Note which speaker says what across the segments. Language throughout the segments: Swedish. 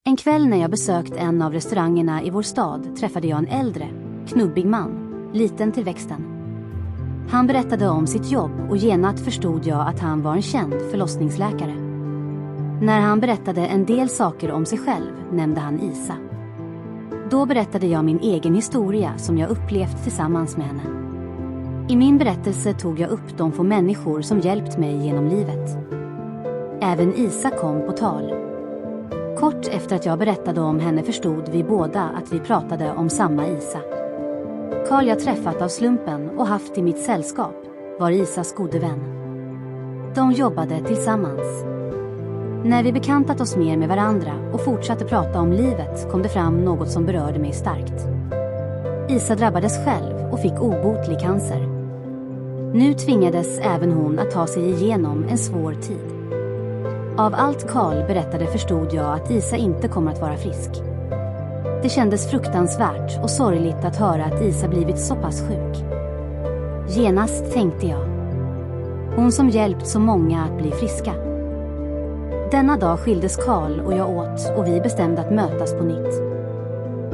Speaker 1: En kväll när jag besökt en av restaurangerna i vår stad träffade jag en äldre, knubbig man, liten till växten. Han berättade om sitt jobb och genast förstod jag att han var en känd förlossningsläkare. När han berättade en del saker om sig själv nämnde han Isa. Då berättade jag min egen historia som jag upplevt tillsammans med henne. I min berättelse tog jag upp de få människor som hjälpt mig genom livet. Även Isa kom på tal. Kort efter att jag berättade om henne förstod vi båda att vi pratade om samma Isa. Karl jag träffat av slumpen och haft i mitt sällskap var Isas gode vän. De jobbade tillsammans. När vi bekantat oss mer med varandra och fortsatte prata om livet kom det fram något som berörde mig starkt. Isa drabbades själv och fick obotlig cancer. Nu tvingades även hon att ta sig igenom en svår tid. Av allt Karl berättade förstod jag att Isa inte kommer att vara frisk. Det kändes fruktansvärt och sorgligt att höra att Isa blivit så pass sjuk. Genast tänkte jag. Hon som hjälpt så många att bli friska. Denna dag skildes Karl och jag åt och vi bestämde att mötas på nytt.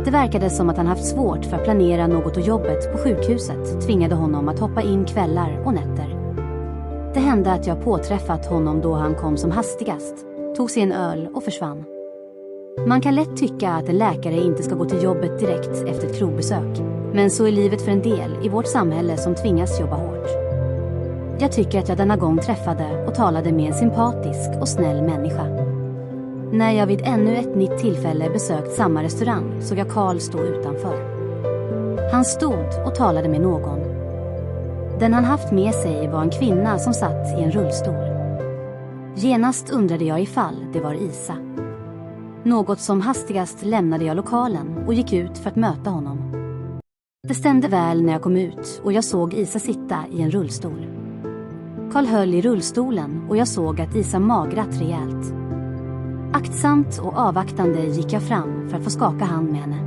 Speaker 1: Det verkade som att han haft svårt för att planera något och jobbet på sjukhuset tvingade honom att hoppa in kvällar och nätter. Det hände att jag påträffat honom då han kom som hastigast, tog sig en öl och försvann. Man kan lätt tycka att en läkare inte ska gå till jobbet direkt efter ett krogbesök, men så är livet för en del i vårt samhälle som tvingas jobba hårt. Jag tycker att jag denna gång träffade och talade med en sympatisk och snäll människa. När jag vid ännu ett nytt tillfälle besökt samma restaurang såg jag Karl stå utanför. Han stod och talade med någon. Den han haft med sig var en kvinna som satt i en rullstol. Genast undrade jag ifall det var Isa. Något som hastigast lämnade jag lokalen och gick ut för att möta honom. Det stämde väl när jag kom ut och jag såg Isa sitta i en rullstol. Karl höll i rullstolen och jag såg att Isa magrat rejält. Aktsamt och avvaktande gick jag fram för att få skaka hand med henne.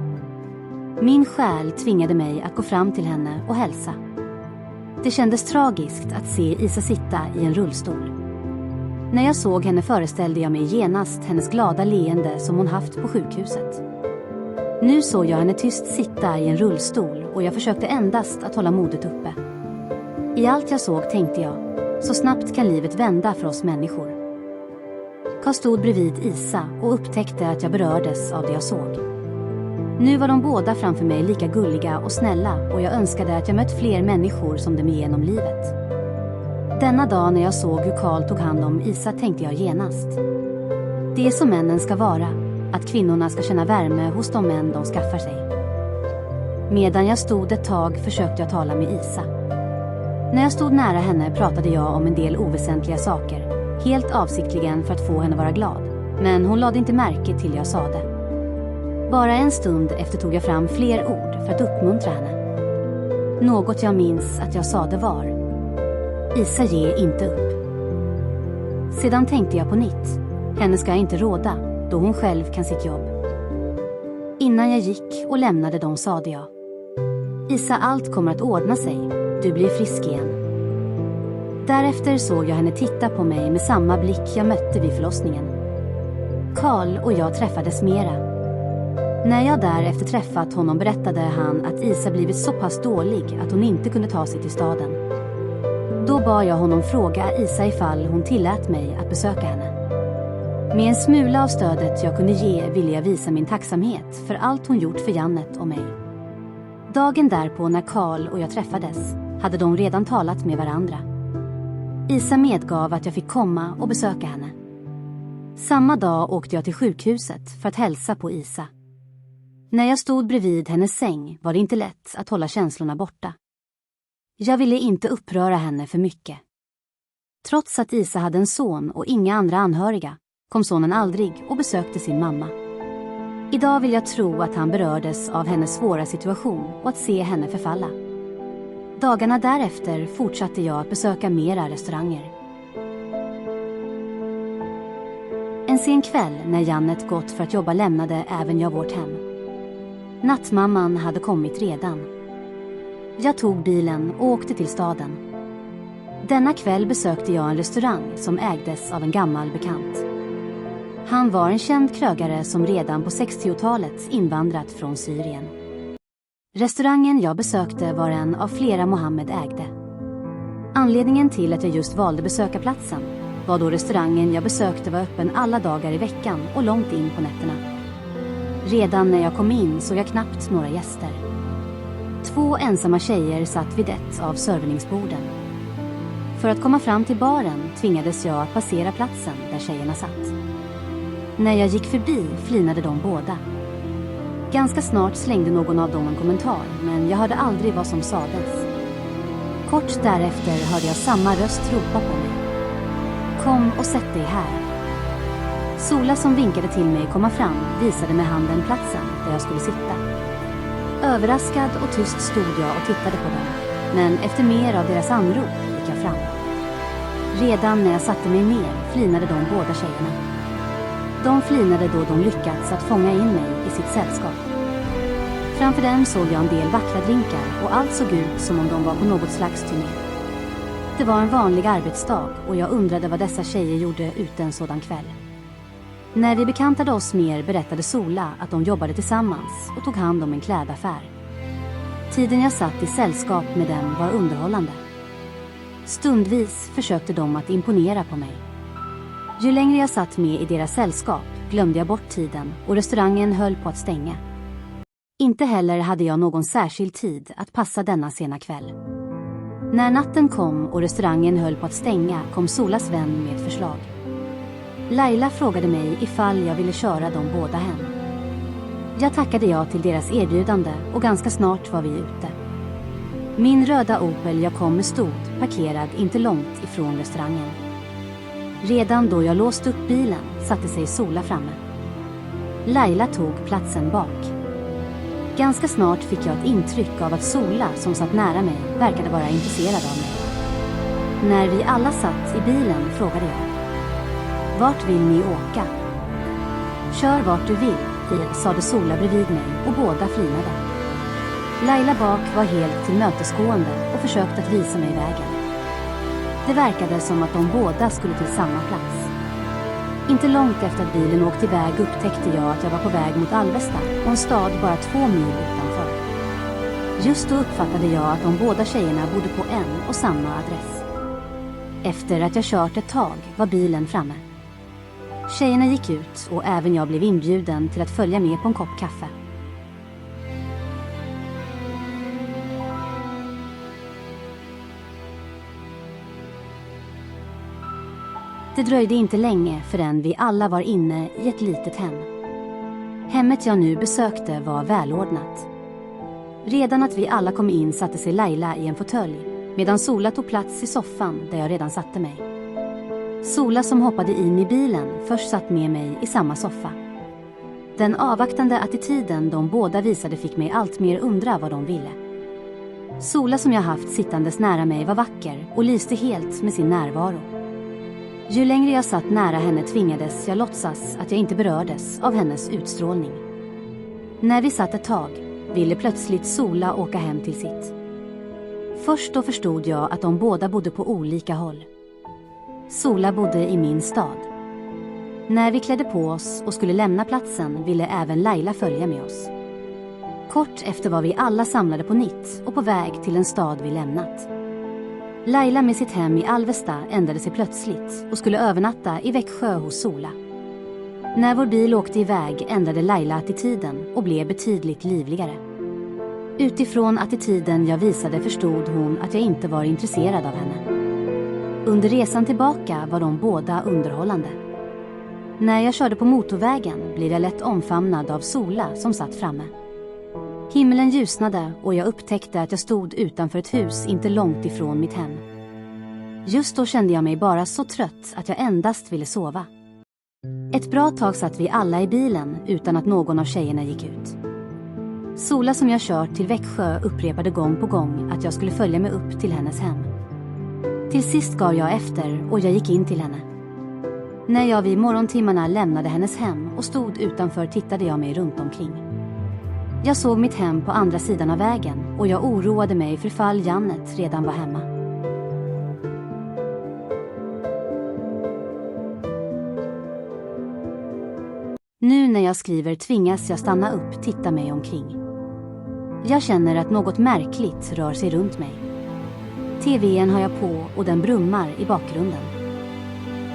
Speaker 1: Min själ tvingade mig att gå fram till henne och hälsa. Det kändes tragiskt att se Isa sitta i en rullstol. När jag såg henne föreställde jag mig genast hennes glada leende som hon haft på sjukhuset. Nu såg jag henne tyst sitta i en rullstol och jag försökte endast att hålla modet uppe. I allt jag såg tänkte jag, så snabbt kan livet vända för oss människor. Karl stod bredvid Isa och upptäckte att jag berördes av det jag såg. Nu var de båda framför mig lika gulliga och snälla och jag önskade att jag mött fler människor som dem genom livet. Denna dag när jag såg hur Karl tog hand om Isa tänkte jag genast. Det är som männen ska vara, att kvinnorna ska känna värme hos de män de skaffar sig. Medan jag stod ett tag försökte jag tala med Isa. När jag stod nära henne pratade jag om en del oväsentliga saker, helt avsiktligen för att få henne vara glad, men hon lade inte märke till jag sa det. Bara en stund efter tog jag fram fler ord för att uppmuntra henne. Något jag minns att jag sa det var: Isa, ge inte upp. Sedan tänkte jag på nytt. Henne ska jag inte råda, då hon själv kan sitt jobb. Innan jag gick och lämnade dem sade jag: Isa, allt kommer att ordna sig. Du blir frisk igen. Därefter såg jag henne titta på mig med samma blick jag mötte vid förlossningen. Karl och jag träffades mera. När jag därefter träffat honom berättade han att Isa blivit så pass dålig att hon inte kunde ta sig till staden. Då bad jag honom fråga Isa ifall hon tillät mig att besöka henne. Med en smula av stödet jag kunde ge ville jag visa min tacksamhet för allt hon gjort för Jannet och mig. Dagen därpå när Karl och jag träffades hade de redan talat med varandra. Isa medgav att jag fick komma och besöka henne. Samma dag åkte jag till sjukhuset för att hälsa på Isa. När jag stod bredvid hennes säng var det inte lätt att hålla känslorna borta. Jag ville inte uppröra henne för mycket. Trots att Isa hade en son och inga andra anhöriga kom sonen aldrig och besökte sin mamma. Idag vill jag tro att han berördes av hennes svåra situation och att se henne förfalla. Dagarna därefter fortsatte jag att besöka mera restauranger. En sen kväll när Jannet gått för att jobba lämnade även jag vårt hem. Nattmamman hade kommit redan. Jag tog bilen och åkte till staden. Denna kväll besökte jag en restaurang som ägdes av en gammal bekant. Han var en känd krögare som redan på 60-talet invandrat från Syrien. Restaurangen jag besökte var en av flera Mohammed ägde. Anledningen till att jag just valde besöka platsen var då restaurangen jag besökte var öppen alla dagar i veckan och långt in på nätterna. Redan när jag kom in såg jag knappt några gäster. 2 ensamma tjejer satt vid ett av serveringsborden. För att komma fram till baren tvingades jag att passera platsen där tjejerna satt. När jag gick förbi flinade de båda. Ganska snart slängde någon av dem en kommentar, men jag hörde aldrig vad som sades. Kort därefter hörde jag samma röst ropa på mig. Kom och sätt dig här. Sola som vinkade till mig komma fram visade med handen platsen där jag skulle sitta. Överraskad och tyst stod jag och tittade på dem, men efter mer av deras anrop gick jag fram. Redan när jag satte mig ner flinade de båda tjejerna. De flinade då de lyckats att fånga in mig i sitt sällskap. Framför dem såg jag en del vackra drinkar och allt såg ut som om de var på något slags turné. Det var en vanlig arbetsdag och jag undrade vad dessa tjejer gjorde ute en sådan kväll. När vi bekantade oss mer berättade Sola att de jobbade tillsammans och tog hand om en klädaffär. Tiden jag satt i sällskap med dem var underhållande. Stundvis försökte de att imponera på mig. Ju längre jag satt med i deras sällskap glömde jag bort tiden och restaurangen höll på att stänga. Inte heller hade jag någon särskild tid att passa denna sena kväll. När natten kom och restaurangen höll på att stänga kom Solas vän med ett förslag. Laila frågade mig ifall jag ville köra dem båda hem. Jag tackade ja till deras erbjudande och ganska snart var vi ute. Min röda Opel jag kom med stod parkerad inte långt ifrån restaurangen. Redan då jag låste upp bilen satte sig Sola framme. Laila tog platsen bak. Ganska snart fick jag ett intryck av att Sola som satt nära mig verkade vara intresserad av mig. När vi alla satt i bilen frågade jag: vart vill ni åka? Kör vart du vill, sade Sola bredvid mig och båda flinade. Laila bak var helt tillmötesgående och försökte att visa mig vägen. Det verkade som att de båda skulle till samma plats. Inte långt efter att bilen åkte iväg upptäckte jag att jag var på väg mot Alvesta och en stad bara 2 mil utanför. Just då uppfattade jag att de båda tjejerna bodde på en och samma adress. Efter att jag kört ett tag var bilen framme. Tjejerna gick ut och även jag blev inbjuden till att följa med på en kopp kaffe. Det dröjde inte länge förrän vi alla var inne i ett litet hem. Hemmet jag nu besökte var välordnat. Redan att vi alla kom in satte sig Laila i en fåtölj, medan Sola tog plats i soffan där jag redan satte mig. Sola som hoppade in i bilen först satt med mig i samma soffa. Den avvaktande attityden de båda visade fick mig allt mer undra vad de ville. Sola som jag haft sittandes nära mig var vacker och lyste helt med sin närvaro. Ju längre jag satt nära henne tvingades jag låtsas att jag inte berördes av hennes utstrålning. När vi satt ett tag ville plötsligt Sola åka hem till sitt. Först då förstod jag att de båda bodde på olika håll. Sola bodde i min stad. När vi klädde på oss och skulle lämna platsen ville även Laila följa med oss. Kort efter var vi alla samlade på nytt och på väg till en stad vi lämnat. Laila med sitt hem i Alvesta ändrade sig plötsligt och skulle övernatta i Växjö hos Sola. När vår bil åkte iväg ändrade Laila attityden och blev betydligt livligare. Utifrån attityden jag visade förstod hon att jag inte var intresserad av henne. Under resan tillbaka var de båda underhållande. När jag körde på motorvägen blev jag lätt omfamnad av Sola som satt framme. Himlen ljusnade och jag upptäckte att jag stod utanför ett hus inte långt ifrån mitt hem. Just då kände jag mig bara så trött att jag endast ville sova. Ett bra tag satt vi alla i bilen utan att någon av tjejerna gick ut. Sola som jag kört till Växjö upprepade gång på gång att jag skulle följa med upp till hennes hem. Till sist gav jag efter och jag gick in till henne. När jag vid morgontimmarna lämnade hennes hem och stod utanför tittade jag mig runt omkring. Jag såg mitt hem på andra sidan av vägen och jag oroade mig för fall Jannet redan var hemma. när jag skriver tvingas jag stanna upp, titta mig omkring. Jag känner att något märkligt rör sig runt mig. TV:n har jag på och den brummar i bakgrunden.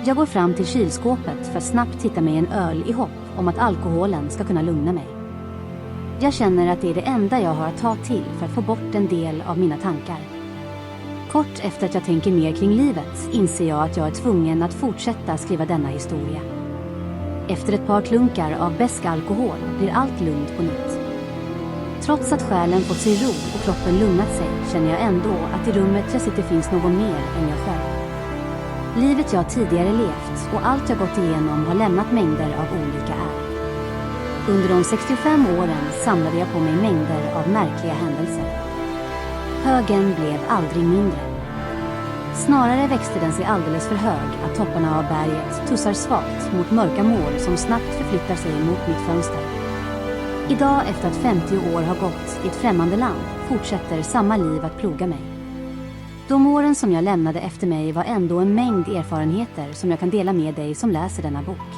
Speaker 1: Jag går fram till kylskåpet för att snabbt hitta mig en öl i hopp om att alkoholen ska kunna lugna mig. Jag känner att det är det enda jag har att ta till för att få bort en del av mina tankar. Kort efter att jag tänker mer kring livet inser jag att jag är tvungen att fortsätta skriva denna historia. Efter ett par klunkar av besk alkohol blir allt lugnt på nytt. Trots att själen fått sig ro och kroppen lugnat sig känner jag ändå att i rummet jag sitter finns någon mer än jag själv. Livet jag tidigare levt och allt jag gått igenom har lämnat mängder av olika ärr. Under de 65 åren samlade jag på mig mängder av märkliga händelser. Högen blev aldrig mindre. Snarare växte den sig alldeles för hög att topparna av berget tussar svagt mot mörka moln som snabbt förflyttar sig mot mitt fönster. Idag, efter att 50 år har gått i ett främmande land, fortsätter samma liv att ploga mig. De åren som jag lämnade efter mig var ändå en mängd erfarenheter som jag kan dela med dig som läser denna bok.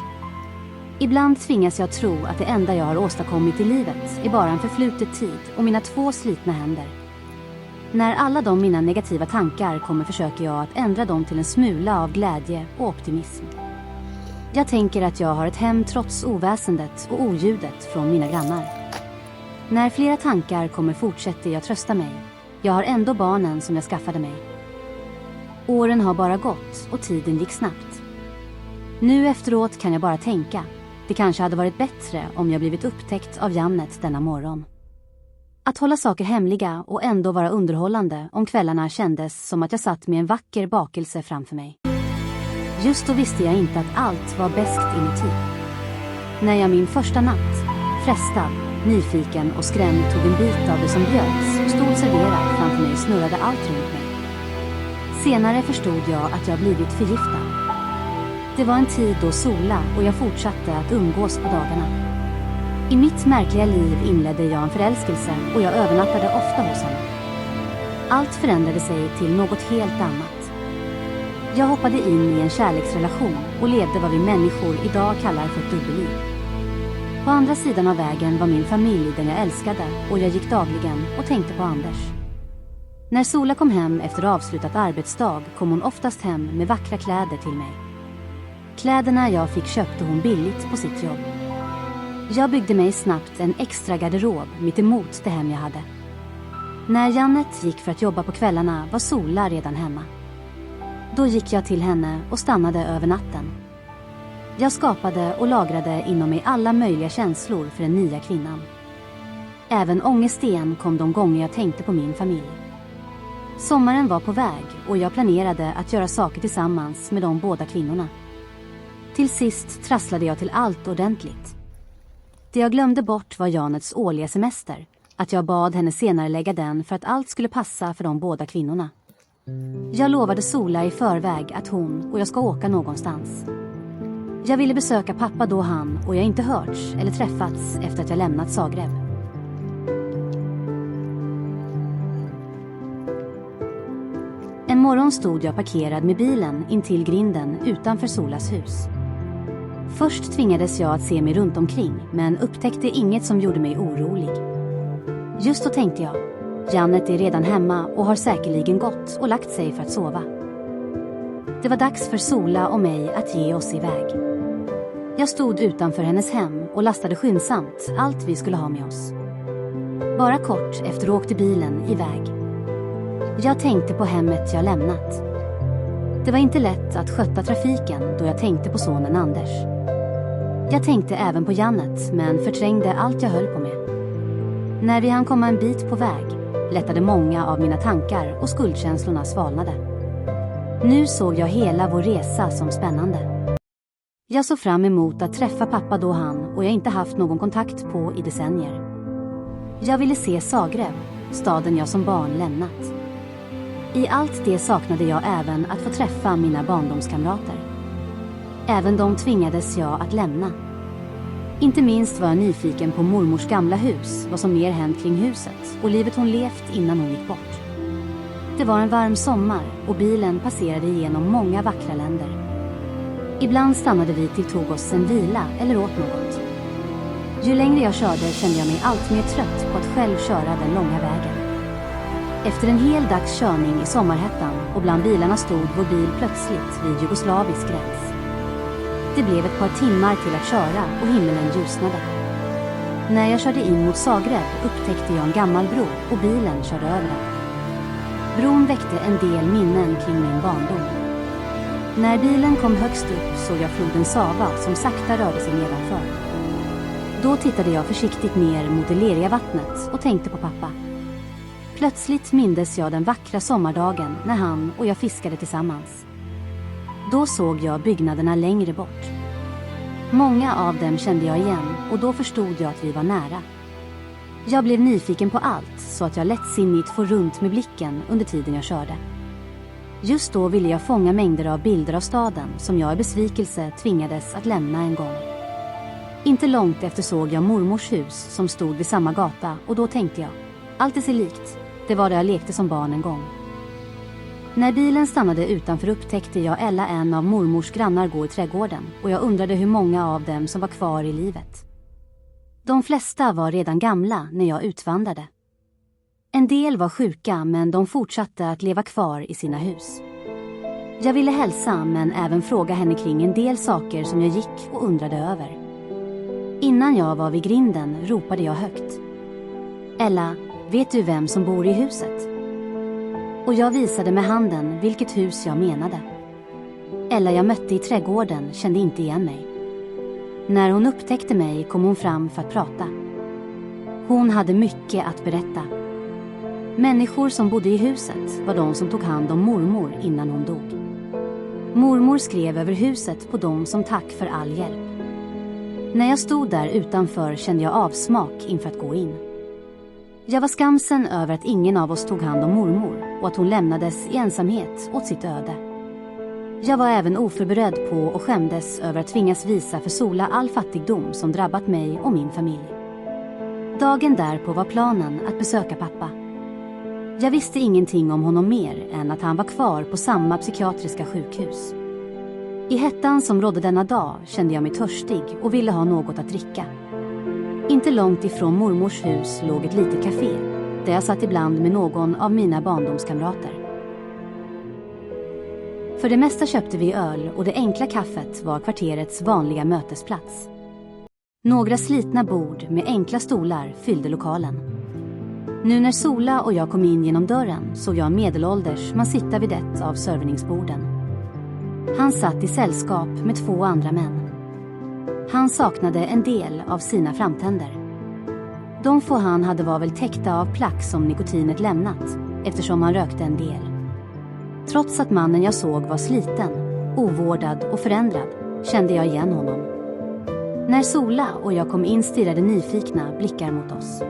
Speaker 1: Ibland tvingas jag tro att det enda jag har åstadkommit i livet är bara en förfluten tid och mina 2 slitna händer. När alla de mina negativa tankar kommer försöker jag att ändra dem till en smula av glädje och optimism. Jag tänker att jag har ett hem trots oväsendet och oljudet från mina grannar. När flera tankar kommer fortsätter jag trösta mig. Jag har ändå barnen som jag skaffade mig. Åren har bara gått och tiden gick snabbt. Nu efteråt kan jag bara tänka. Det kanske hade varit bättre om jag blivit upptäckt av Jannet denna morgon. Att hålla saker hemliga och ändå vara underhållande om kvällarna kändes som att jag satt med en vacker bakelse framför mig. Just då visste jag inte att allt var beskt inuti. När jag min första natt, frestad, nyfiken och skrämd tog en bit av det som bjöds och stod serverat framför mig snurrade allt runt mig. Senare förstod jag att jag blivit förgiftad. Det var en tid då sola och jag fortsatte att umgås på dagarna. I mitt märkliga liv inledde jag en förälskelse och jag övernattade ofta hos honom. Allt förändrade sig till något helt annat. Jag hoppade in i en kärleksrelation och levde vad vi människor idag kallar för ett dubbelliv. På andra sidan av vägen var min familj den jag älskade och jag gick dagligen och tänkte på Anders. När Sola kom hem efter avslutat arbetsdag kom hon oftast hem med vackra kläder till mig. Kläderna jag fick köpte hon billigt på sitt jobb. Jag byggde mig snabbt en extra garderob mitt emot det hem jag hade. När Jannet gick för att jobba på kvällarna var Sola redan hemma. Då gick jag till henne och stannade över natten. Jag skapade och lagrade inom mig alla möjliga känslor för den nya kvinnan. Även ångesten kom de gånger jag tänkte på min familj. Sommaren var på väg och jag planerade att göra saker tillsammans med de båda kvinnorna. Till sist trasslade jag till allt ordentligt. Det jag glömde bort var Janets årliga semester. Att jag bad henne senare lägga den för att allt skulle passa för de båda kvinnorna. Jag lovade Sola i förväg att hon och jag ska åka någonstans. Jag ville besöka pappa då han och jag inte hörts eller träffats efter att jag lämnat Zagreb. En morgon stod jag parkerad med bilen intill grinden utanför Solas hus. Först tvingades jag att se mig runt omkring men upptäckte inget som gjorde mig orolig. Just då tänkte jag, Jannet är redan hemma och har säkerligen gått och lagt sig för att sova. Det var dags för Sola och mig att ge oss iväg. Jag stod utanför hennes hem och lastade skyndsamt allt vi skulle ha med oss. Bara kort efter åkte bilen iväg. Jag tänkte på hemmet jag lämnat. Det var inte lätt att sköta trafiken då jag tänkte på sonen Anders. Jag tänkte även på Jannet men förträngde allt jag höll på med. När vi hann komma en bit på väg lättade många av mina tankar och skuldkänslorna svalnade. Nu såg jag hela vår resa som spännande. Jag såg fram emot att träffa pappa då han och jag inte haft någon kontakt på i decennier. Jag ville se Zagreb, staden jag som barn lämnat. I allt det saknade jag även att få träffa mina barndomskamrater. Även de tvingades jag att lämna. Inte minst var jag nyfiken på mormors gamla hus, vad som mer hänt kring huset och livet hon levt innan hon gick bort. Det var en varm sommar och bilen passerade igenom många vackra länder. Ibland stannade vi till tog oss en vila eller åt något. Ju längre jag körde kände jag mig allt mer trött på att själv köra den långa vägen. Efter en hel dags körning i sommarhettan och bland bilarna stod vår bil plötsligt vid jugoslavisk gräns. Det blev ett par timmar till att köra och himlen ljusnade. När jag körde in mot Zagreb upptäckte jag en gammal bro och bilen körde över den. Bron väckte en del minnen kring min barndom. När bilen kom högst upp såg jag floden Sava som sakta rörde sig nedanför. Då tittade jag försiktigt ner mot det leriga vattnet och tänkte på pappa. Plötsligt mindes jag den vackra sommardagen när han och jag fiskade tillsammans. Då såg jag byggnaderna längre bort. Många av dem kände jag igen och då förstod jag att vi var nära. Jag blev nyfiken på allt så att jag lättsinnigt får runt med blicken under tiden jag körde. Just då ville jag fånga mängder av bilder av staden som jag i besvikelse tvingades att lämna en gång. Inte långt efter såg jag mormors hus som stod vid samma gata och då tänkte jag, allt är sig likt, det var där jag lekte som barn en gång. När bilen stannade utanför upptäckte jag Ella, en av mormors grannar, gå i trädgården och jag undrade hur många av dem som var kvar i livet. De flesta var redan gamla när jag utvandrade. En del var sjuka men de fortsatte att leva kvar i sina hus. Jag ville hälsa men även fråga henne kring en del saker som jag gick och undrade över. Innan jag var vid grinden ropade jag högt. Ella, vet du vem som bor i huset? Och jag visade med handen vilket hus jag menade. Ella jag mötte i trädgården kände inte igen mig. När hon upptäckte mig kom hon fram för att prata. Hon hade mycket att berätta. Människor som bodde i huset var de som tog hand om mormor innan hon dog. Mormor skrev över huset på dem som tack för all hjälp. När jag stod där utanför kände jag avsmak inför att gå in. Jag var skamsen över att ingen av oss tog hand om mormor och att hon lämnades i ensamhet åt sitt öde. Jag var även oförberedd på och skämdes över att tvingas visa för Sola all fattigdom som drabbat mig och min familj. Dagen därpå var planen att besöka pappa. Jag visste ingenting om honom mer än att han var kvar på samma psykiatriska sjukhus. I hettan som rådde denna dag kände jag mig törstig och ville ha något att dricka. Inte långt ifrån mormors hus låg ett litet café där jag satt ibland med någon av mina barndomskamrater. För det mesta köpte vi öl och det enkla kaffet var kvarterets vanliga mötesplats. Några slitna bord med enkla stolar fyllde lokalen. Nu när Sola och jag kom in genom dörren såg jag en medelålders man sitta vid ett av servningsborden. Han satt i sällskap med 2 andra män. Han saknade en del av sina framtänder. De få han hade var väl täckta av plack som nikotinet lämnat, eftersom han rökte en del. Trots att mannen jag såg var sliten, ovårdad och förändrad, kände jag igen honom. När Sola och jag kom in stirrade nyfikna blickar mot oss.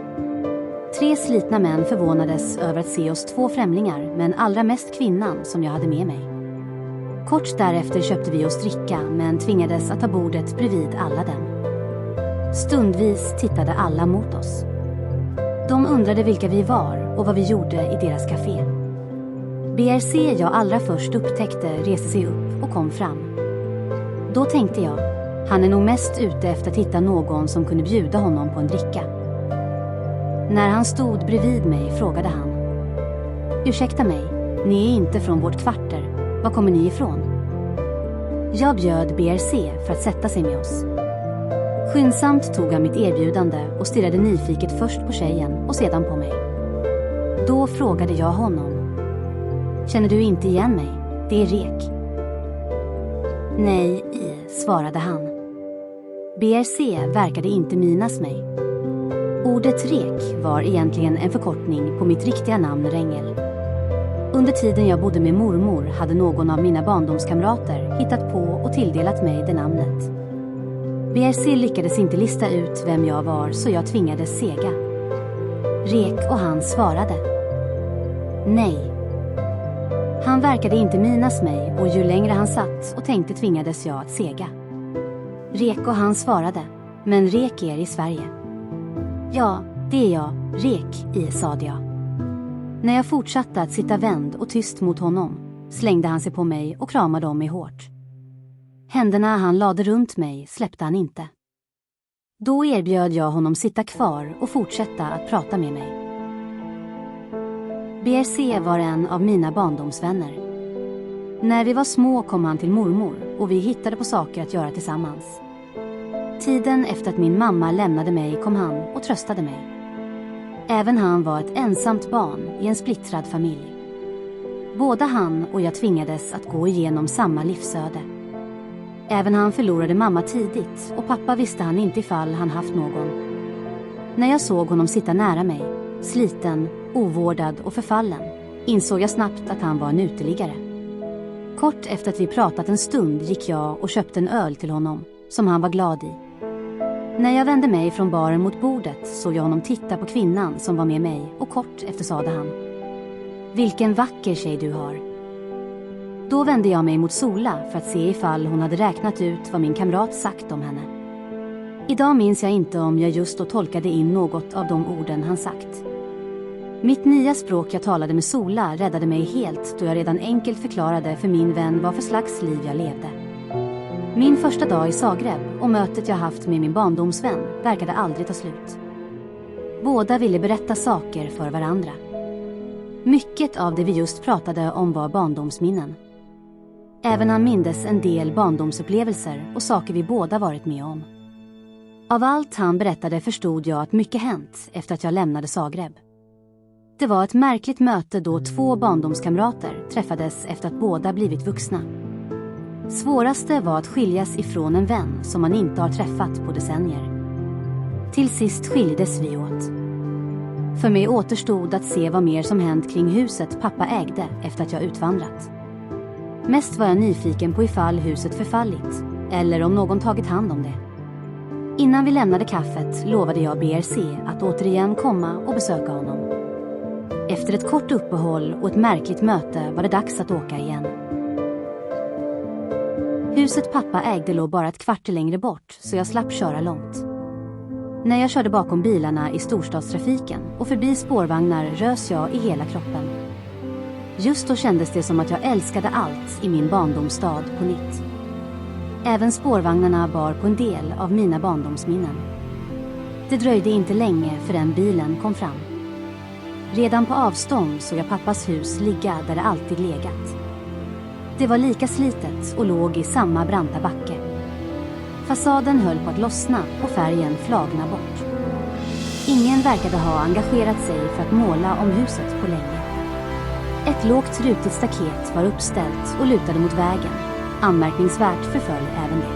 Speaker 1: 3 slitna män förvånades över att se oss 2 främlingar, men allra mest kvinnan som jag hade med mig. Kort därefter köpte vi oss dricka men tvingades att ta bordet bredvid alla dem. Stundvis tittade alla mot oss. De undrade vilka vi var och vad vi gjorde i deras café. BRC jag allra först upptäckte reste sig upp och kom fram. Då tänkte jag, han är nog mest ute efter att hitta någon som kunde bjuda honom på en dricka. När han stod bredvid mig frågade han. Ursäkta mig, ni är inte från vårt kvarter. Var kommer ni ifrån? Jag bjöd BRC för att sätta sig med oss. Skyndsamt tog han mitt erbjudande och stirrade nyfiket först på tjejen och sedan på mig. Då frågade jag honom. Känner du inte igen mig? Det är Rek. Nej, svarade han. BRC verkade inte minnas mig. Ordet Rek var egentligen en förkortning på mitt riktiga namn Rengel. Under tiden jag bodde med mormor hade någon av mina barndomskamrater hittat på och tilldelat mig det namnet. BRC lyckades inte lista ut vem jag var så jag tvingades sega. Rek och han svarade. Nej. Han verkade inte minnas mig och ju längre han satt och tänkte tvingades jag att sega. Rek och han svarade. Men Rek är i Sverige. Ja, det är jag, Rek sade jag. När jag fortsatte att sitta vänd och tyst mot honom slängde han sig på mig och kramade om mig hårt. Händerna han lade runt mig släppte han inte. Då erbjöd jag honom sitta kvar och fortsätta att prata med mig. BRC var en av mina barndomsvänner. När vi var små kom han till mormor och vi hittade på saker att göra tillsammans. Tiden efter att min mamma lämnade mig kom han och tröstade mig. Även han var ett ensamt barn i en splittrad familj. Både han och jag tvingades att gå igenom samma livsöde. Även han förlorade mamma tidigt och pappa visste han inte ifall han haft någon. När jag såg honom sitta nära mig, sliten, ovårdad och förfallen, insåg jag snabbt att han var en uteliggare. Kort efter att vi pratat en stund gick jag och köpte en öl till honom, som han var glad i. När jag vände mig från baren mot bordet såg jag honom titta på kvinnan som var med mig och kort efter sade han: "Vilken vacker tjej du har." Då vände jag mig mot Sola för att se ifall hon hade räknat ut vad min kamrat sagt om henne. Idag minns jag inte om jag just då tolkade in något av de orden han sagt. Mitt nya språk jag talade med Sola räddade mig helt då jag redan enkelt förklarade för min vän vad för slags liv jag levde. Min första dag i Zagreb och mötet jag haft med min barndomsvän verkade aldrig ta slut. Båda ville berätta saker för varandra. Mycket av det vi just pratade om var barndomsminnen. Även han mindes en del barndomsupplevelser och saker vi båda varit med om. Av allt han berättade förstod jag att mycket hänt efter att jag lämnade Zagreb. Det var ett märkligt möte då 2 barndomskamrater träffades efter att båda blivit vuxna. Svåraste var att skiljas ifrån en vän som man inte har träffat på decennier. Till sist skildes vi åt. För mig återstod att se vad mer som hänt kring huset pappa ägde efter att jag utvandrat. Mest var jag nyfiken på ifall huset förfallit eller om någon tagit hand om det. Innan vi lämnade kaffet lovade jag BRC att återigen komma och besöka honom. Efter ett kort uppehåll och ett märkligt möte var det dags att åka igen. Huset pappa ägde låg bara ett kvart längre bort så jag slapp köra långt. När jag körde bakom bilarna i storstadstrafiken och förbi spårvagnar rös jag i hela kroppen. Just då kändes det som att jag älskade allt i min barndomsstad på nytt. Även spårvagnarna bar på en del av mina barndomsminnen. Det dröjde inte länge förrän bilen kom fram. Redan på avstånd såg jag pappas hus ligga där det alltid legat. Det var lika slitet och låg i samma branta backe. Fasaden höll på att lossna och färgen flagna bort. Ingen verkade ha engagerat sig för att måla om huset på länge. Ett lågt rutigt staket var uppställt och lutade mot vägen. Anmärkningsvärt förföll även det.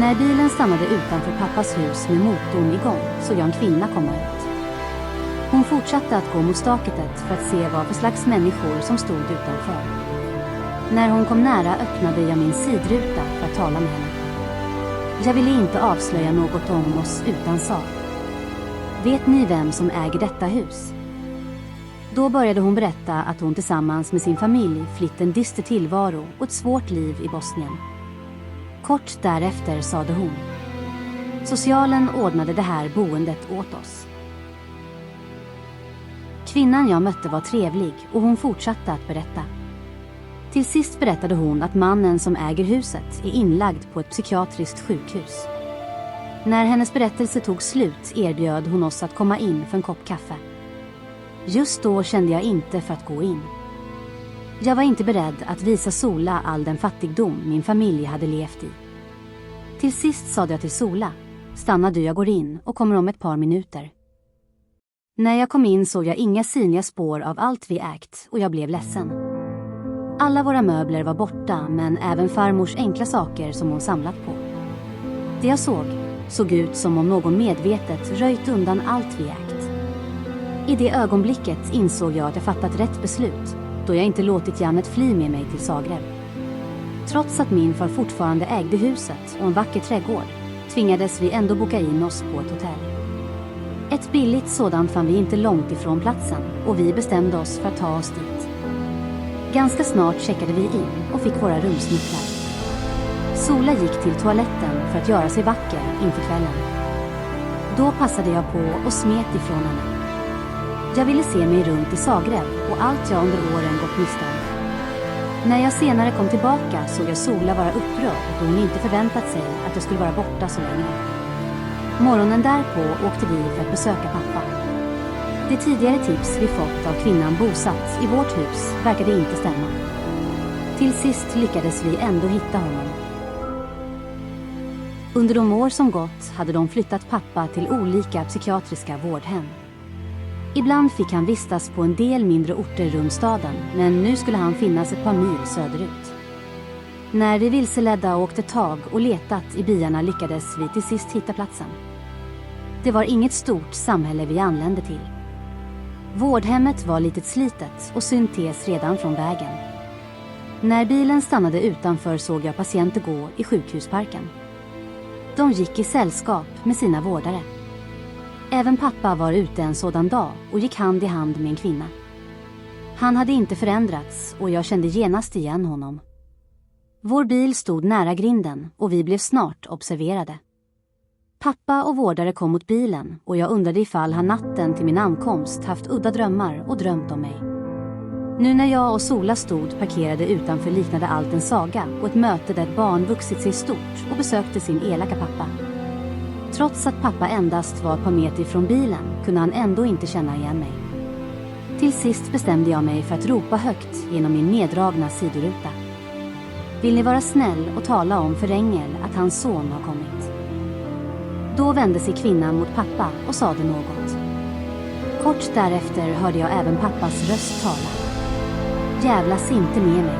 Speaker 1: När bilen stannade utanför pappas hus med motorn igång såg jag en kvinna komma ut. Hon fortsatte att gå mot staketet för att se vad för slags människor som stod utanför. När hon kom nära öppnade jag min sidruta för att tala med henne. Jag ville inte avslöja något om oss utan sa: "Vet ni vem som äger detta hus?" Då började hon berätta att hon tillsammans med sin familj flytt en dyster tillvaro och ett svårt liv i Bosnien. Kort därefter sade hon: "Socialen ordnade det här boendet åt oss." Kvinnan jag mötte var trevlig och hon fortsatte att berätta. Till sist berättade hon att mannen som äger huset är inlagd på ett psykiatriskt sjukhus. När hennes berättelse tog slut erbjöd hon oss att komma in för en kopp kaffe. Just då kände jag inte för att gå in. Jag var inte beredd att visa Sola all den fattigdom min familj hade levt i. Till sist sade jag till Sola: "Stanna du, jag går in och kommer om ett par minuter." När jag kom in såg jag inga synliga spår av allt vi ägt och jag blev ledsen. Alla våra möbler var borta, men även farmors enkla saker som hon samlat på. Det jag såg ut som om någon medvetet röjt undan allt vi ägt. I det ögonblicket insåg jag att jag fattat rätt beslut, då jag inte låtit Janet fly med mig till Zagreb. Trots att min far fortfarande ägde huset och en vacker trädgård, tvingades vi ändå boka in oss på ett hotell. Ett billigt sådant fann vi inte långt ifrån platsen och vi bestämde oss för att ta oss dit. Ganska snart checkade vi in och fick våra rumsnycklar. Sola gick till toaletten för att göra sig vacker inför kvällen. Då passade jag på och smet ifrån henne. Jag ville se mig runt i Zagreb och allt jag under åren gått miste om. När jag senare kom tillbaka såg jag Sola vara upprörd då hon inte förväntat sig att jag skulle vara borta så länge. Morgonen därpå åkte vi för att besöka pappa. Det tidigare tips vi fått av kvinnan bosatt i vårt hus verkade inte stämma. Till sist lyckades vi ändå hitta honom. Under de år som gått hade de flyttat pappa till olika psykiatriska vårdhem. Ibland fick han vistas på en del mindre orter runt staden, men nu skulle han finnas ett par mil söderut. När vi vilseledda åkte tag och letat i byarna lyckades vi till sist hitta platsen. Det var inget stort samhälle vi anlände till. Vårdhemmet var litet slitet och syntes redan från vägen. När bilen stannade utanför såg jag patienter gå i sjukhusparken. De gick i sällskap med sina vårdare. Även pappa var ute en sådan dag och gick hand i hand med en kvinna. Han hade inte förändrats och jag kände genast igen honom. Vår bil stod nära grinden och vi blev snart observerade. Pappa och vårdare kom mot bilen och jag undrade ifall han natten till min ankomst haft udda drömmar och drömt om mig. Nu när jag och Sola stod parkerade utanför liknade allt en saga och ett möte där ett barn vuxit sig stort och besökte sin elaka pappa. Trots att pappa endast var ett par meter ifrån bilen kunde han ändå inte känna igen mig. Till sist bestämde jag mig för att ropa högt genom min neddragna sidoruta. Vill ni vara snäll och tala om för Engel att hans son har kommit? Då vände sig kvinnan mot pappa och sade något. Kort därefter hörde jag även pappas röst tala. Jävlas inte med mig.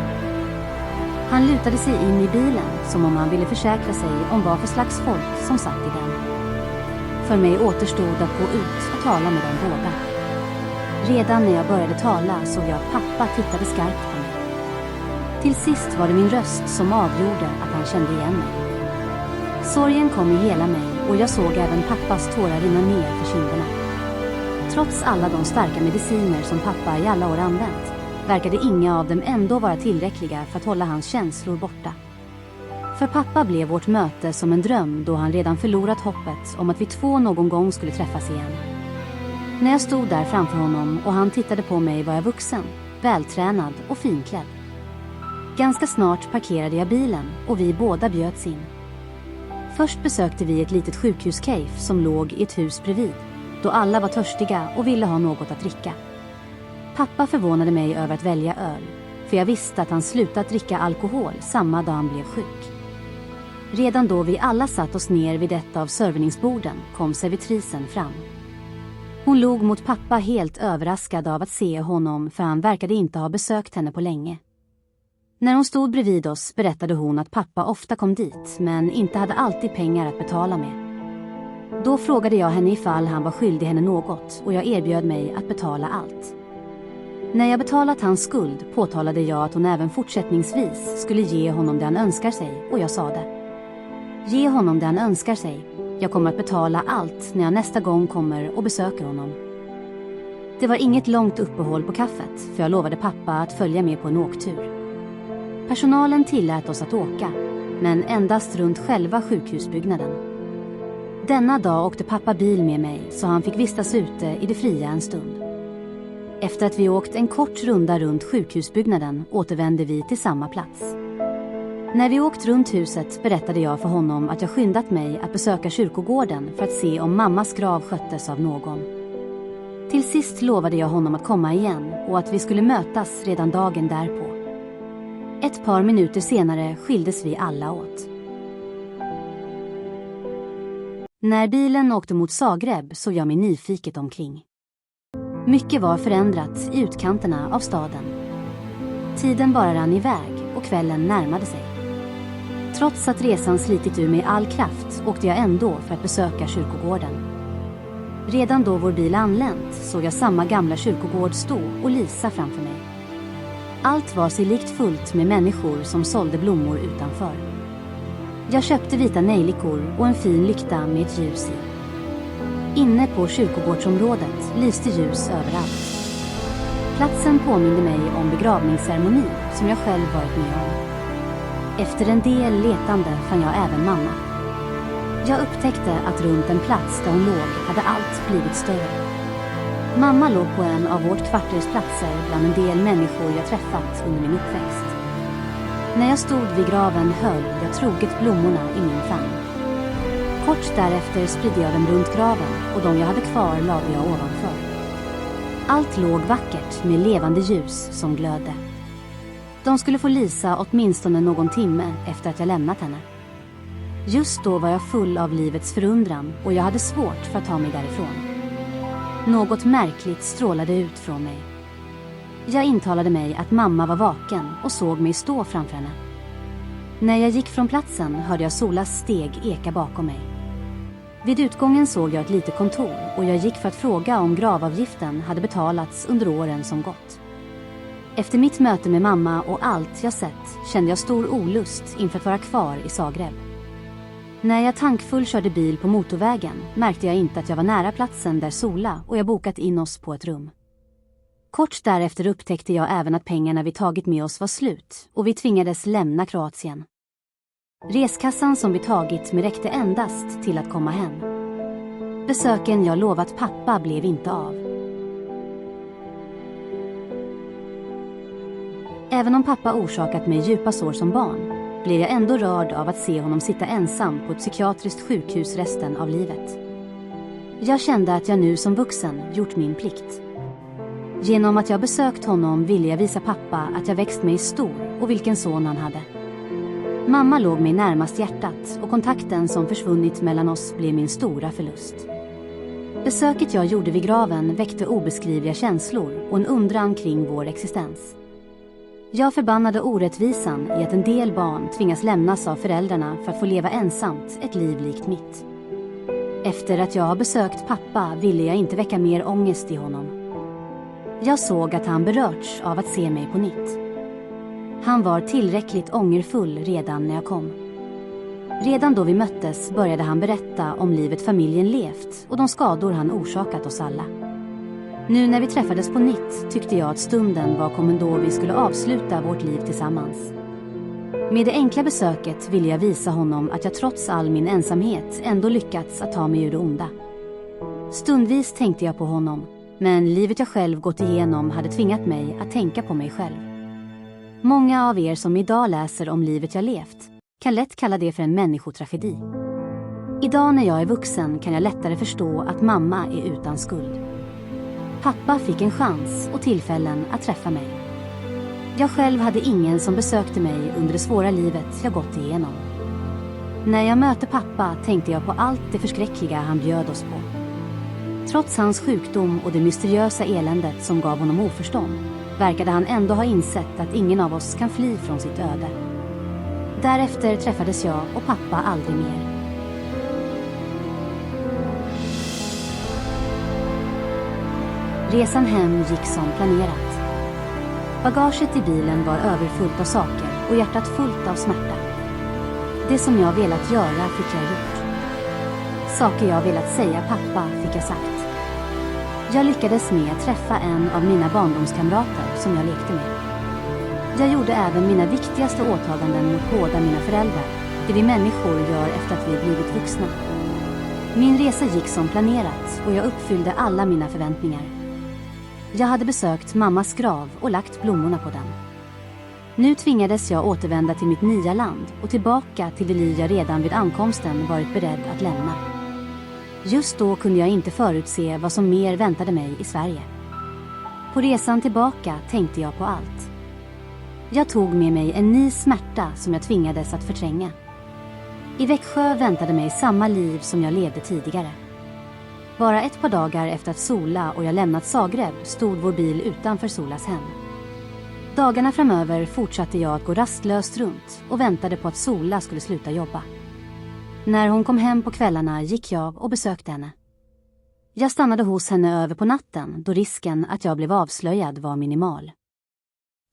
Speaker 1: Han lutade sig in i bilen som om han ville försäkra sig om vad för slags folk som satt i den. För mig återstod att gå ut och tala med dem båda. Redan när jag började tala såg jag att pappa tittade skarpt på mig. Till sist var det min röst som avgjorde att han kände igen mig. Sorgen kom i hela mig och jag såg även pappas tårar rinna ner för kinderna. Trots alla de starka mediciner som pappa i alla år använt verkade inga av dem ändå vara tillräckliga för att hålla hans känslor borta. För pappa blev vårt möte som en dröm då han redan förlorat hoppet om att vi två någon gång skulle träffas igen. När jag stod där framför honom och han tittade på mig var jag vuxen, vältränad och finklädd. Ganska snart parkerade jag bilen och vi båda bjöds in. Först besökte vi ett litet sjukhuscafé som låg i ett hus bredvid, då alla var törstiga och ville ha något att dricka. Pappa förvånade mig över att välja öl, för jag visste att han slutat dricka alkohol samma dag han blev sjuk. Redan då vi alla satt oss ner vid ett av serveringsborden kom servitrisen fram. Hon log mot pappa helt överraskad av att se honom, för han verkade inte ha besökt henne på länge. När hon stod bredvid oss berättade hon att pappa ofta kom dit men inte hade alltid pengar att betala med. Då frågade jag henne ifall han var skyldig henne något och jag erbjöd mig att betala allt. När jag betalat hans skuld påtalade jag att hon även fortsättningsvis skulle ge honom det han önskar sig och jag sade: ge honom det han önskar sig. Jag kommer att betala allt när jag nästa gång kommer och besöker honom. Det var inget långt uppehåll på kaffet för jag lovade pappa att följa med på en åktur. Personalen tillät oss att åka, men endast runt själva sjukhusbyggnaden. Denna dag åkte pappa bil med mig så han fick vistas ute i det fria en stund. Efter att vi åkt en kort runda runt sjukhusbyggnaden återvände vi till samma plats. När vi åkt runt huset berättade jag för honom att jag skyndat mig att besöka kyrkogården för att se om mammas grav sköttes av någon. Till sist lovade jag honom att komma igen och att vi skulle mötas redan dagen därpå. Ett par minuter senare skildes vi alla åt. När bilen åkte mot Zagreb såg jag mig nyfiket omkring. Mycket var förändrat i utkanterna av staden. Tiden bara rann iväg och kvällen närmade sig. Trots att resan slitit ur mig all kraft åkte jag ändå för att besöka kyrkogården. Redan då vår bil anlänt såg jag samma gamla kyrkogård stå och lysa framför mig. Allt var sig likt fullt med människor som sålde blommor utanför. Jag köpte vita nejlikor och en fin lykta med ett ljus i. Inne på kyrkogårdsområdet lyste ljus överallt. Platsen påminde mig om begravningsceremonin som jag själv varit med om. Efter en del letande fann jag även mamma. Jag upptäckte att runt en plats där hon låg hade allt blivit större. Mamma låg på en av vårt kvarters platser bland en del människor jag träffat under min uppväxt. När jag stod vid graven höll jag troget blommorna i min famn. Kort därefter spridde jag dem runt graven och de jag hade kvar lade jag ovanför. Allt låg vackert med levande ljus som glödde. De skulle få lysa åtminstone någon timme efter att jag lämnat henne. Just då var jag full av livets förundran och jag hade svårt för att ta mig därifrån. Något märkligt strålade ut från mig. Jag intalade mig att mamma var vaken och såg mig stå framför henne. När jag gick från platsen hörde jag Solas steg eka bakom mig. Vid utgången såg jag ett litet kontor och jag gick för att fråga om gravavgiften hade betalats under åren som gått. Efter mitt möte med mamma och allt jag sett kände jag stor olust inför att vara kvar i Zagreb. När jag tankfull körde bil på motorvägen märkte jag inte att jag var nära platsen där Sola och jag bokat in oss på ett rum. Kort därefter upptäckte jag även att pengarna vi tagit med oss var slut och vi tvingades lämna Kroatien. Reskassan som vi tagit med räckte endast till att komma hem. Besöken jag lovat pappa blev inte av. Även om pappa orsakat mig djupa sår som barn blev jag ändå rörd av att se honom sitta ensam på ett psykiatriskt sjukhus resten av livet. Jag kände att jag nu som vuxen gjort min plikt. Genom att jag besökt honom ville jag visa pappa att jag växt mig stor och vilken son han hade. Mamma låg mig närmast hjärtat och kontakten som försvunnit mellan oss blev min stora förlust. Besöket jag gjorde vid graven väckte obeskrivliga känslor och en undran kring vår existens. Jag förbannade orättvisan i att en del barn tvingas lämnas av föräldrarna för att få leva ensamt ett liv likt mitt. Efter att jag har besökt pappa ville jag inte väcka mer ångest i honom. Jag såg att han berörts av att se mig på nytt. Han var tillräckligt ångerfull redan när jag kom. Redan då vi möttes började han berätta om livet familjen levt och de skador han orsakat oss alla. Nu när vi träffades på nytt tyckte jag att stunden var kommen då vi skulle avsluta vårt liv tillsammans. Med det enkla besöket ville jag visa honom att jag trots all min ensamhet ändå lyckats att ta mig ur det onda. Stundvis tänkte jag på honom, men livet jag själv gått igenom hade tvingat mig att tänka på mig själv. Många av er som idag läser om livet jag levt kan lätt kalla det för en människotragedi. Idag när jag är vuxen kan jag lättare förstå att mamma är utan skuld. Pappa fick en chans och tillfällen att träffa mig. Jag själv hade ingen som besökte mig under det svåra livet jag gått igenom. När jag mötte pappa tänkte jag på allt det förskräckliga han bjöd oss på. Trots hans sjukdom och det mysteriösa eländet som gav honom oförstånd verkade han ändå ha insett att ingen av oss kan fly från sitt öde. Därefter träffades jag och pappa aldrig mer. Resan hem gick som planerat. Bagaget i bilen var överfullt av saker och hjärtat fullt av smärta. Det som jag velat göra fick jag gjort. Saker jag velat säga pappa fick jag sagt. Jag lyckades med att träffa en av mina barndomskamrater som jag lekte med. Jag gjorde även mina viktigaste åtaganden mot båda mina föräldrar, det vi människor gör efter att vi blivit vuxna. Min resa gick som planerat och jag uppfyllde alla mina förväntningar. Jag hade besökt mammas grav och lagt blommorna på den. Nu tvingades jag återvända till mitt nya land och tillbaka till det liv jag redan vid ankomsten varit beredd att lämna. Just då kunde jag inte förutse vad som mer väntade mig i Sverige. På resan tillbaka tänkte jag på allt. Jag tog med mig en ny smärta som jag tvingades att förtränga. I Växjö väntade mig samma liv som jag levde tidigare. Bara ett par dagar efter att Sola och jag lämnat Zagreb stod vår bil utanför Solas hem. Dagarna framöver fortsatte jag att gå rastlöst runt och väntade på att Sola skulle sluta jobba. När hon kom hem på kvällarna gick jag och besökte henne. Jag stannade hos henne över på natten då risken att jag blev avslöjad var minimal.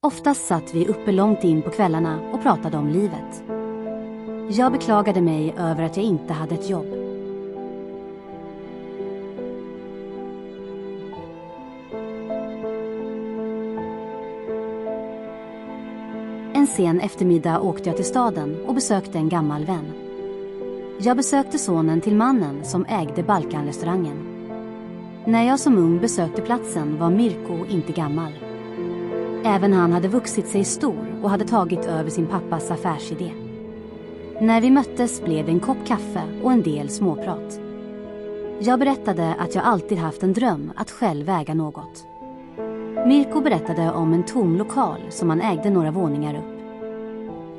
Speaker 1: Oftast satt vi uppe långt in på kvällarna och pratade om livet. Jag beklagade mig över att jag inte hade ett jobb. En sen eftermiddag åkte jag till staden och besökte en gammal vän. Jag besökte sonen till mannen som ägde Balkanrestaurangen. När jag som ung besökte platsen var Mirko inte gammal. Även han hade vuxit sig stor och hade tagit över sin pappas affärsidé. När vi möttes blev det en kopp kaffe och en del småprat. Jag berättade att jag alltid haft en dröm att själv äga något. Mirko berättade om en tom lokal som han ägde några våningar upp.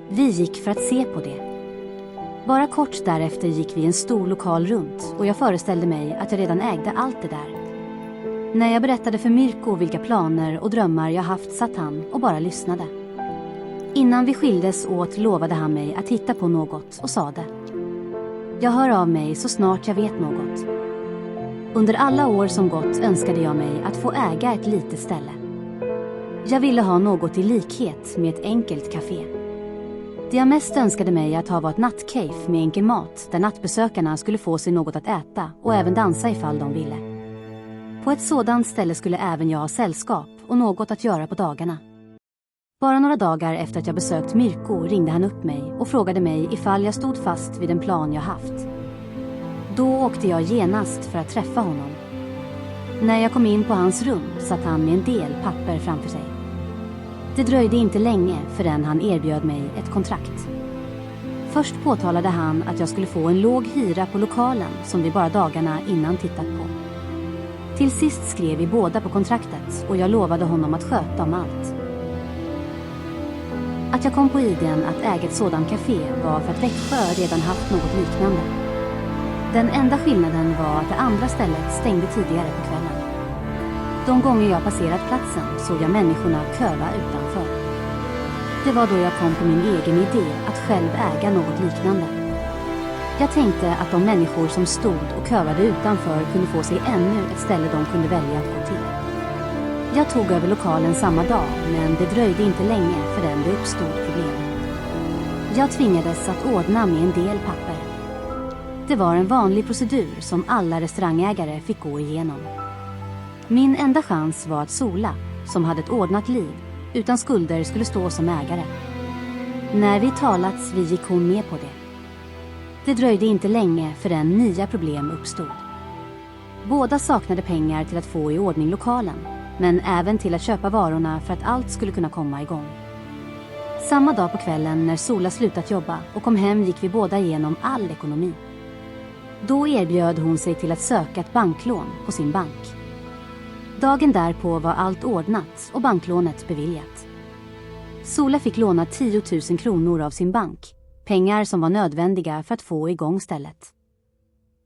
Speaker 1: Vi gick för att se på det. Bara kort därefter gick vi en stor lokal runt och jag föreställde mig att jag redan ägde allt det där. När jag berättade för Mirko vilka planer och drömmar jag haft satt han och bara lyssnade. Innan vi skildes åt lovade han mig att hitta på något och sa det. Jag hör av mig så snart jag vet något. Under alla år som gått önskade jag mig att få äga ett litet ställe. Jag ville ha något i likhet med ett enkelt café. Det jag mest önskade mig att ha var ett nattcafé med enkel mat där nattbesökarna skulle få sig något att äta och även dansa ifall de ville. På ett sådant ställe skulle även jag ha sällskap och något att göra på dagarna. Bara några dagar efter att jag besökt Mirko ringde han upp mig och frågade mig ifall jag stod fast vid den plan jag haft. Då åkte jag genast för att träffa honom. När jag kom in på hans rum satt han med en del papper framför sig. Det dröjde inte länge förrän han erbjöd mig ett kontrakt. Först påtalade han att jag skulle få en låg hyra på lokalen som vi bara dagarna innan tittat på. Till sist skrev vi båda på kontraktet och jag lovade honom att sköta om allt. Att jag kom på idén att äga ett sådant café var för att Växjö redan haft något liknande. Den enda skillnaden var att det andra stället stängde tidigare på kvällen. De gånger jag passerat platsen såg jag människorna köva utanför. Det var då jag kom på min egen idé att själv äga något liknande. Jag tänkte att de människor som stod och kövade utanför kunde få sig ännu ett ställe de kunde välja att gå till. Jag tog över lokalen samma dag, men det dröjde inte länge förrän det uppstod problem. Jag tvingades att ordna med en del papper. Det var en vanlig procedur som alla restaurangägare fick gå igenom. Min enda chans var att Sola, som hade ett ordnat liv, utan skulder skulle stå som ägare. När vi talats gick hon med på det. Det dröjde inte länge förrän nya problem uppstod. Båda saknade pengar till att få i ordning lokalen, men även till att köpa varorna för att allt skulle kunna komma igång. Samma dag på kvällen när Sola slutat jobba och kom hem gick vi båda igenom all ekonomi. Då erbjöd hon sig till att söka ett banklån på sin bank. Dagen därpå var allt ordnat och banklånet beviljat. Sola fick låna 10 000 kronor av sin bank, pengar som var nödvändiga för att få igång stället.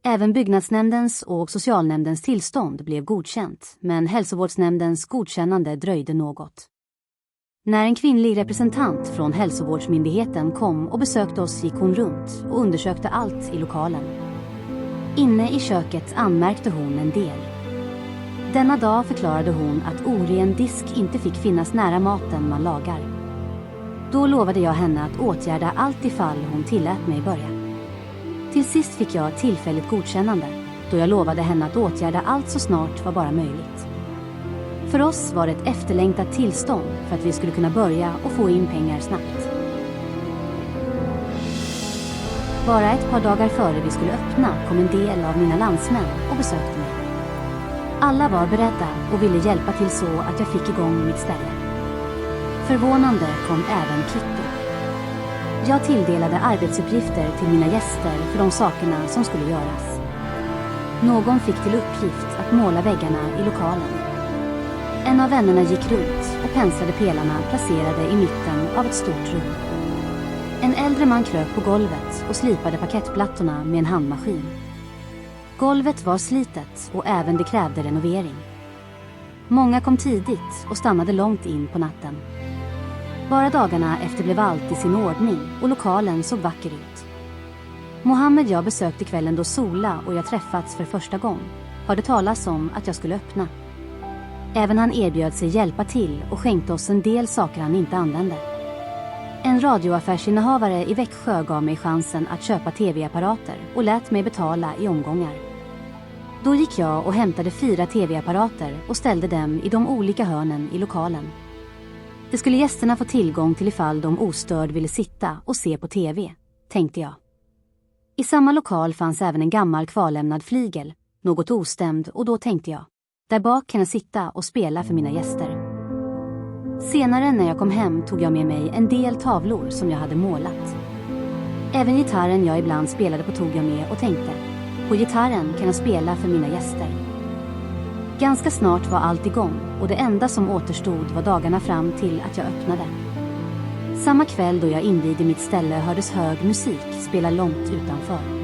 Speaker 1: Även byggnadsnämndens och socialnämndens tillstånd blev godkänt, men hälsovårdsnämndens godkännande dröjde något. När en kvinnlig representant från hälsovårdsmyndigheten kom och besökte oss gick hon runt och undersökte allt i lokalen. Inne i köket anmärkte hon en del. Denna dag förklarade hon att oren disk inte fick finnas nära maten man lagar. Då lovade jag henne att åtgärda allt ifall hon tillät mig börja. Till sist fick jag tillfälligt godkännande, då jag lovade henne att åtgärda allt så snart var bara möjligt. För oss var det ett efterlängtat tillstånd för att vi skulle kunna börja och få in pengar snabbt. Bara ett par dagar före vi skulle öppna kom en del av mina landsmän och besökte mig. Alla var beredda och ville hjälpa till så att jag fick igång mitt ställe. Förvånande kom även kvitto. Jag tilldelade arbetsuppgifter till mina gäster för de sakerna som skulle göras. Någon fick till uppgift att måla väggarna i lokalen. En av vännerna gick runt och penslade pelarna placerade i mitten av ett stort rum. En äldre man kröp på golvet och slipade parkettplattorna med en handmaskin. Golvet var slitet och även det krävde renovering. Många kom tidigt och stannade långt in på natten. Bara dagarna efter blev allt i sin ordning och lokalen såg vacker ut. Mohammed jag besökte kvällen då Sola och jag träffats för första gång hörde talas om att jag skulle öppna. Även han erbjöd sig hjälpa till och skänkte oss en del saker han inte använde. En radioaffärsinnehavare i Växjö gav mig chansen att köpa tv-apparater och lät mig betala i omgångar. Då gick jag och hämtade 4 tv-apparater och ställde dem i de olika hörnen i lokalen. Det skulle gästerna få tillgång till ifall de ostörd ville sitta och se på tv, tänkte jag. I samma lokal fanns även en gammal kvarlämnad flygel, något ostämd, och då tänkte jag, där bak kan jag sitta och spela för mina gäster. Senare när jag kom hem tog jag med mig en del tavlor som jag hade målat. Även gitarren jag ibland spelade på tog jag med och tänkte, på gitarren kan jag spela för mina gäster. Ganska snart var allt igång och det enda som återstod var dagarna fram till att jag öppnade. Samma kväll då jag invigde mitt ställe hördes hög musik spela långt utanför.